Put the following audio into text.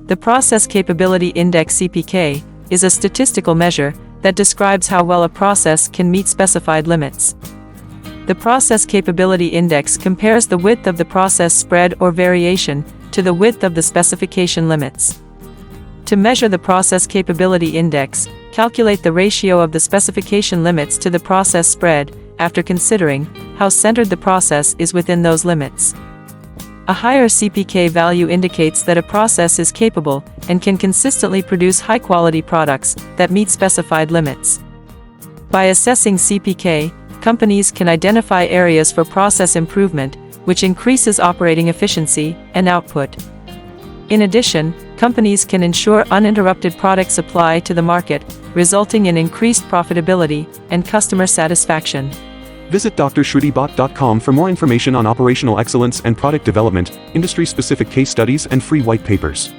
The Process Capability Index (CPK) is a statistical measure that describes how well a process can meet specified limits. The Process Capability Index compares the width of the process spread or variation to the width of the specification limits. To measure the Process Capability Index, calculate the ratio of the specification limits to the process spread, after considering how centered the process is within those limits. A higher CPK value indicates that a process is capable and can consistently produce high-quality products that meet specified limits. By assessing CPK, companies can identify areas for process improvement, which increases operating efficiency and output. In addition, companies can ensure uninterrupted product supply to the market, resulting in increased profitability and customer satisfaction. Visit drshrutibhat.com for more information on operational excellence and product development, industry-specific case studies and free white papers.